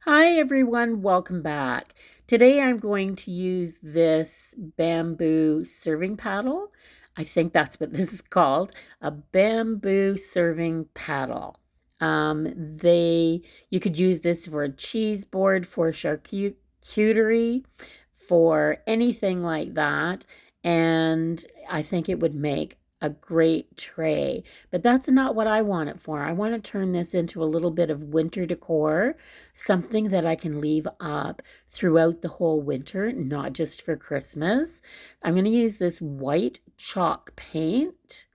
Hi everyone, welcome back. Today I'm going to use this bamboo serving paddle. I think that's what this is called, a bamboo serving paddle. You could use this for a cheese board, for charcuterie, for anything like that, and I think it would make a great tray. But that's not what I want it for. I want to turn this into a little bit of winter decor, something that I can leave up throughout the whole winter, not just for Christmas. I'm going to use this white chalk paint.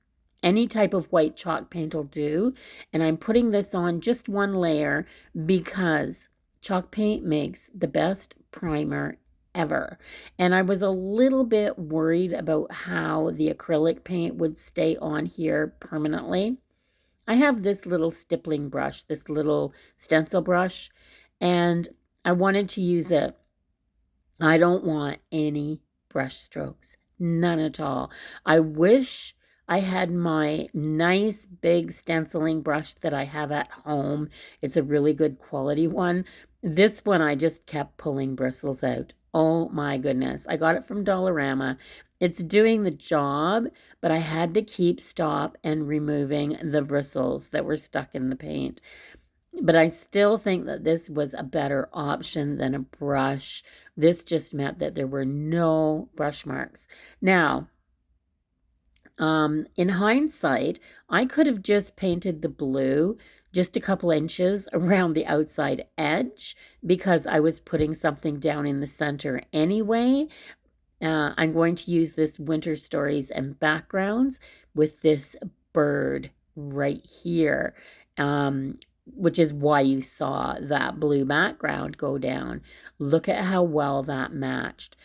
Any type of white chalk paint will do. And I'm putting this on just one layer because chalk paint makes the best primer ever. And I was a little bit worried about how the acrylic paint would stay on here permanently. I have this little stippling brush, this little stencil brush, and I wanted to use it. I don't want any brush strokes, none at all. I wish I had my nice big stenciling brush that I have at home. It's a really good quality one. This one I just kept pulling bristles out. Oh my goodness. I got it from Dollarama. It's doing the job, but I had to keep stop and removing the bristles that were stuck in the paint. But I still think that this was a better option than a brush. This just meant that there were no brush marks. Now, in hindsight, I could have just painted the blue just a couple inches around the outside edge because I was putting something down in the center anyway. I'm going to use this Winter Stories and Backgrounds with this bird right here, which is why you saw that blue background go down. Look at how well that matched.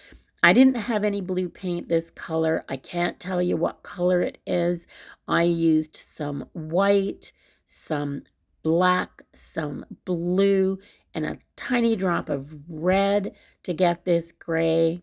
I didn't have any blue paint this color. I can't tell you what color it is. I used some white, some black, some blue, and a tiny drop of red to get this gray.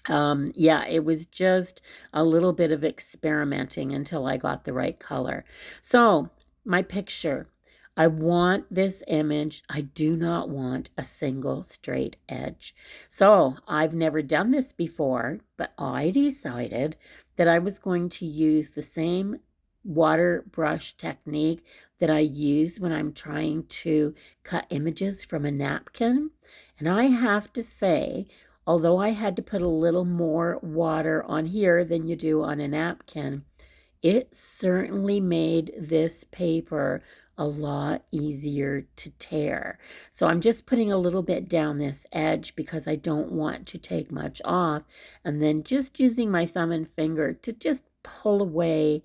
Yeah, it was just a little bit of experimenting until I got the right color. So, my picture. I want this image. I do not want a single straight edge. So, I've never done this before, but I decided that I was going to use the same water brush technique that I use when I'm trying to cut images from a napkin. And I have to say, although I had to put a little more water on here than you do on a napkin, it certainly made this paper a lot easier to tear. So I'm just putting a little bit down this edge because I don't want to take much off, and then just using my thumb and finger to just pull away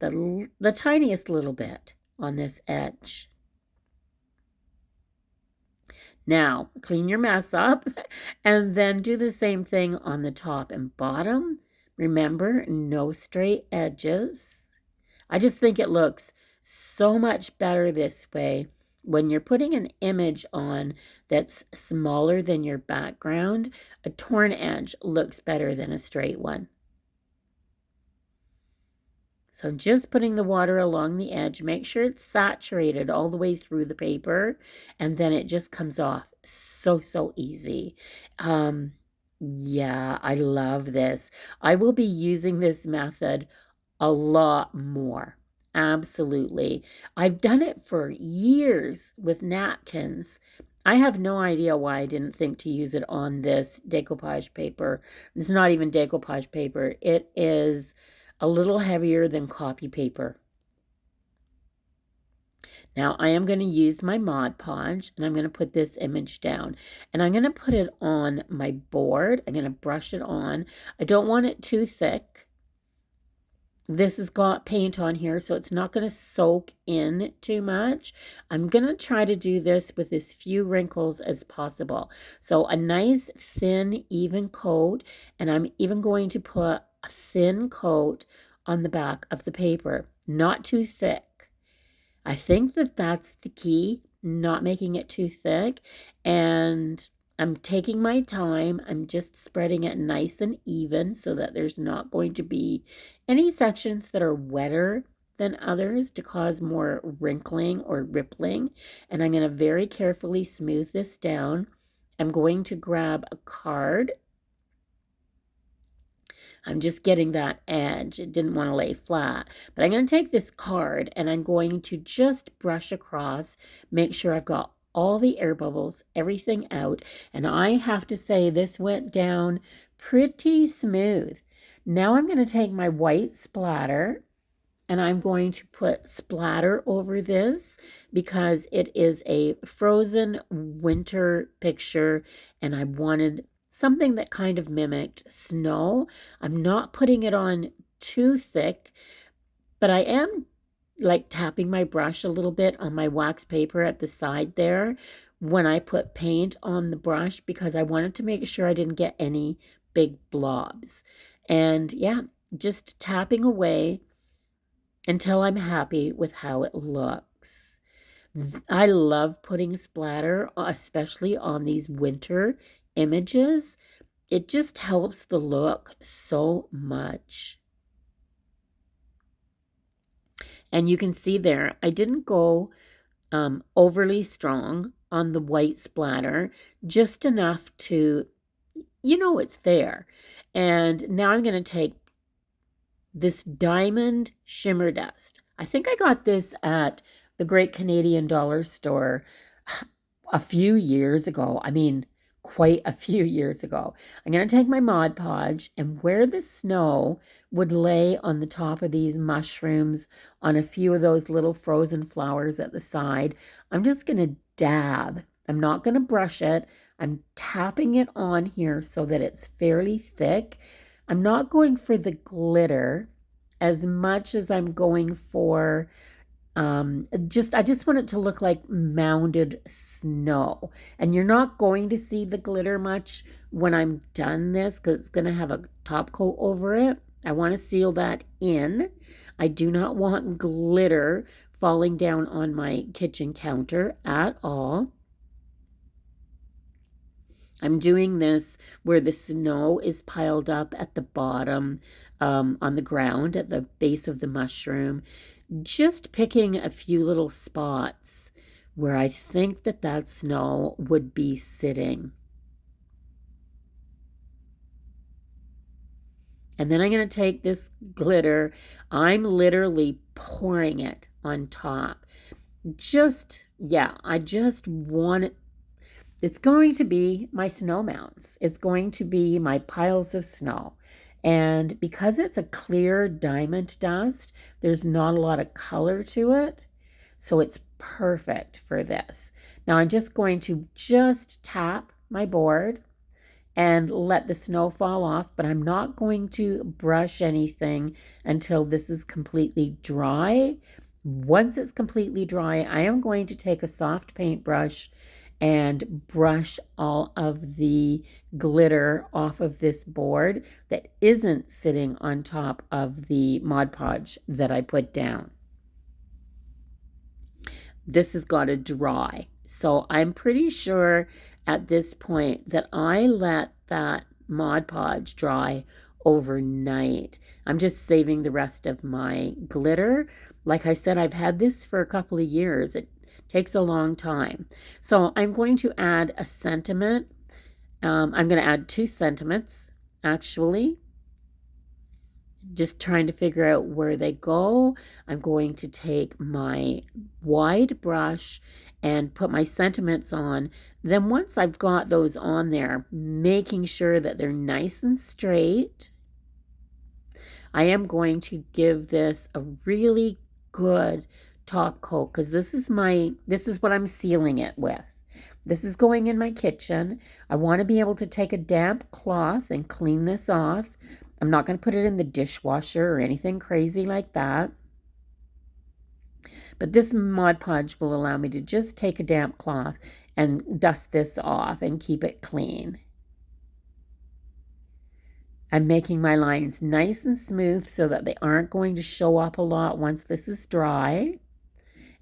the tiniest little bit on this edge. Now, clean your mess up and then do the same thing on the top and bottom. Remember, no straight edges. I just think it looks so much better this way. When you're putting an image on that's smaller than your background, a torn edge looks better than a straight one. So just putting the water along the edge, make sure it's saturated all the way through the paper, and then it just comes off so easy. Yeah, I love this. I will be using this method a lot more. Absolutely. I've done it for years with napkins. I have no idea why I didn't think to use it on this decoupage paper. It's not even decoupage paper. It is a little heavier than copy paper. Now I am going to use my Mod Podge and I'm going to put this image down and I'm going to put it on my board. I'm going to brush it on. I don't want it too thick. This has got paint on here, so it's not going to soak in too much. I'm going to try to do this with as few wrinkles as possible. So a nice, thin, even coat, and I'm even going to put a thin coat on the back of the paper, not too thick. I think that that's the key, not making it too thick, and I'm taking my time. I'm just spreading it nice and even so that there's not going to be any sections that are wetter than others to cause more wrinkling or rippling. And I'm going to very carefully smooth this down. I'm going to grab a card. I'm just getting that edge. It didn't want to lay flat. But I'm going to take this card and I'm going to just brush across, make sure I've got all the air bubbles, everything out. And I have to say this went down pretty smooth. Now I'm going to take my white splatter and I'm going to put splatter over this because it is a frozen winter picture and I wanted something that kind of mimicked snow. I'm not putting it on too thick, but I am like tapping my brush a little bit on my wax paper at the side there when I put paint on the brush because I wanted to make sure I didn't get any big blobs. And yeah, just tapping away until I'm happy with how it looks. I love putting splatter, especially on these winter images. It just helps the look so much. And you can see there, I didn't go overly strong on the white splatter, just enough to, it's there. And now I'm going to take this diamond shimmer dust. I think I got this at the Great Canadian Dollar Store a few years ago. I mean, quite a few years ago. I'm going to take my Mod Podge and where the snow would lay on the top of these mushrooms, on a few of those little frozen flowers at the side, I'm just going to dab. I'm not going to brush it. I'm tapping it on here so that it's fairly thick. I'm not going for the glitter as much as I'm going for I just want it to look like mounded snow. And you're not going to see the glitter much when I'm done this because it's going to have a top coat over it. I want to seal that in. I do not want glitter falling down on my kitchen counter at all. I'm doing this where the snow is piled up at the bottom on the ground at the base of the mushroom. Just picking a few little spots where I think that snow would be sitting. And then I'm going to take this glitter. I'm literally pouring it on top. I just want it. It's going to be my snow mounts. It's going to be my piles of snow. And because it's a clear diamond dust, there's not a lot of color to it. So it's perfect for this. Now I'm just going to just tap my board and let the snow fall off, but I'm not going to brush anything until this is completely dry. Once it's completely dry, I am going to take a soft paintbrush and brush all of the glitter off of this board that isn't sitting on top of the Mod Podge that I put down. This has got to dry. So I'm pretty sure at this point that I let that Mod Podge dry overnight. I'm just saving the rest of my glitter. Like I said, I've had this for a couple of years. It takes a long time. So I'm going to add a sentiment. I'm going to add 2 sentiments, actually. Just trying to figure out where they go. I'm going to take my wide brush and put my sentiments on. Then once I've got those on there, making sure that they're nice and straight, I am going to give this a really good top coat because this is what I'm sealing it with. This is going in my kitchen. I want to be able to take a damp cloth and clean this off. I'm not going to put it in the dishwasher or anything crazy like that. But this Mod Podge will allow me to just take a damp cloth and dust this off and keep it clean. I'm making my lines nice and smooth so that they aren't going to show up a lot once this is dry.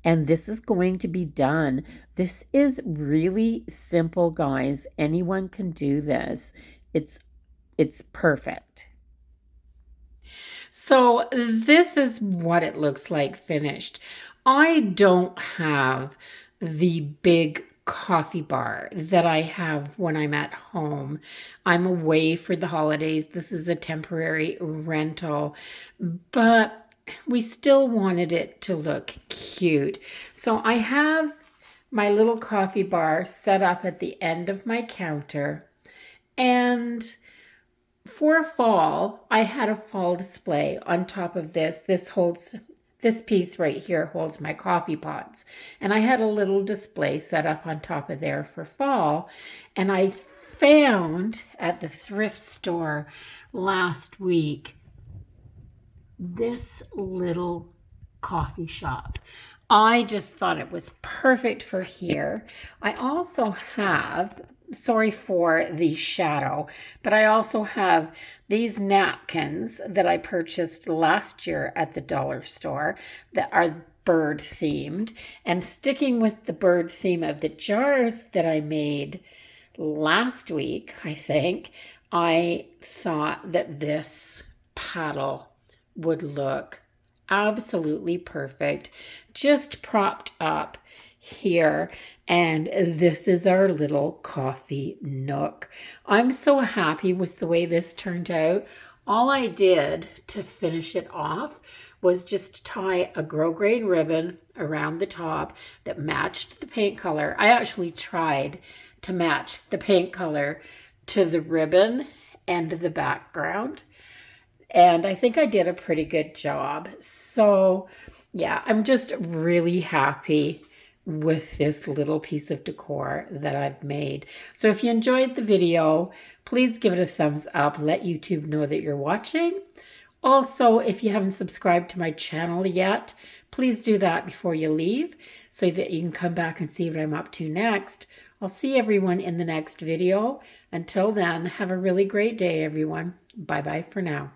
And this is going to be done. This is really simple, guys. Anyone can do this. It's perfect. So this is what it looks like finished. I don't have the big coffee bar that I have when I'm at home. I'm away for the holidays. This is a temporary rental, but we still wanted it to look cute. So I have my little coffee bar set up at the end of my counter, and for fall, I had a fall display on top of this. This piece right here holds my coffee pots. And I had a little display set up on top of there for fall. And I found at the thrift store last week this little coffee shop. I just thought it was perfect for here. I also have, sorry for the shadow, but I also have these napkins that I purchased last year at the dollar store that are bird themed. And sticking with the bird theme of the jars that I made last week, I think, I thought that this paddle would look absolutely perfect, just propped up here. And this is our little coffee nook. I'm so happy with the way this turned out. All I did to finish it off was just tie a grosgrain ribbon around the top that matched the paint color. I actually tried to match the paint color to the ribbon and the background. And I think I did a pretty good job. So yeah, I'm just really happy with this little piece of decor that I've made. So if you enjoyed the video, please give it a thumbs up. Let YouTube know that you're watching. Also, if you haven't subscribed to my channel yet, please do that before you leave so that you can come back and see what I'm up to next. I'll see everyone in the next video. Until then, have a really great day, everyone. Bye-bye for now.